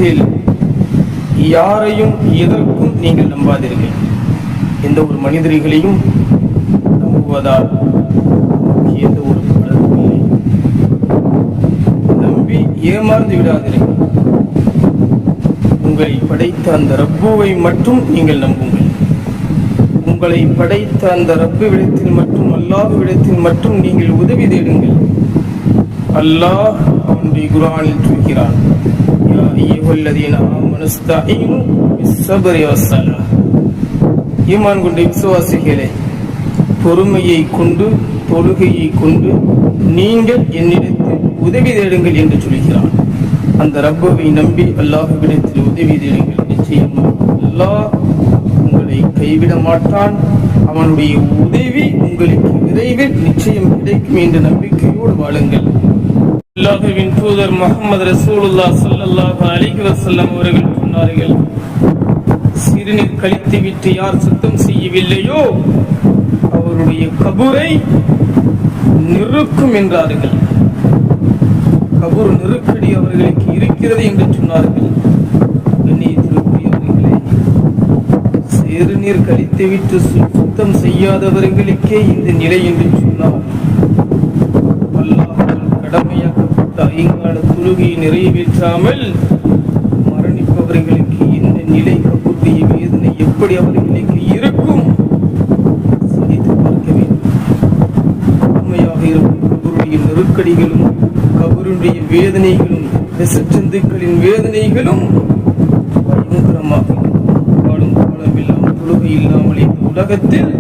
உலகத்தில் யாரையும் எதற்கும் நீங்கள் நம்பாதீர்கள். எந்த ஒரு மனிதர்களையும் நம்புவதால் எந்த ஒரு பலனும் இல்லை. நம்பி ஏமாந்து விடாதீர்கள். உங்களை படைத்த அந்த ரப்புவை மட்டும் நீங்கள் நம்புங்கள். உங்களை படைத்த அந்த ரப்புவிடத்தில் மட்டும், அல்லாஹ்விடத்தில் மட்டும் நீங்கள் உதவி தேடுங்கள். அல்லாஹ் அவனுடைய குர்ஆனில் சொல்கிறான், யா அய்யுஹல்லதீன ஆமனு ஸ்தஈனு பிஸ்ஸப்ரி வஸ்ஸலாஹ். ஈமான் கொண்ட விசுவாசிகளே, பொறுமையை கொண்டு தொழுகையை கொண்டு நீங்கள் என்னிடத்தில் உதவி தேடுங்கள் என்று சொல்கிறான். அந்த ரப்பவை நம்பி அல்லாஹ்விடத்தில் உதவி தேடுங்கள். நிச்சயமாக அல்லாஹ் உங்களை கைவிட மாட்டான். அவனுடைய உதவி உங்களுக்கு விரைவில் நிச்சயம் கிடைக்கும் என்ற நம்பிக்கையோடு வாழுங்கள். அல்லாஹ்வின் தூதர் முஹம்மது ரசூலுல்லாஹ் ஸல்லல்லாஹு அலைஹி வஸல்லம் அவர்கள் சொன்னார்கள், சிறுநீர் கழித்து விட்டு யார் சுத்தம் செய்யவில்லையோ அவருடைய கபூரை நிறுக்கும் என்றார்கள். கபூர் நெருக்கடி அவர்களுக்கு இருக்கிறது என்று சொன்னார்கள். கண்ணியத்திற்குரியவர்களே, சிறுநீர் கழித்துவிட்டு சுத்தம் செய்யாதவர்களுக்கே இந்த நிலை என்று சொன்னார். அல்லாஹ்வால் கடமையாக்கப்பட்ட ஐங்கால தொழுகையை நிறைவேற்றாமல் மரணிப்பவர்களுக்கு இந்த நிலை, கபூருடைய வேதனை எப்படி அவர்களுக்கு இருக்கும் சிந்தித்து பார்க்க வேண்டும். உண்மையாக இருக்கும் கபூருடைய நெருக்கடிகளும் கபருடைய வேதனைகளும் விசச்சந்துக்களின் வேதனைகளும் பயங்கரமாக வாழும் காலமெல்லாம் தொழுகை இல்லாமல் இந்த உலகத்தில்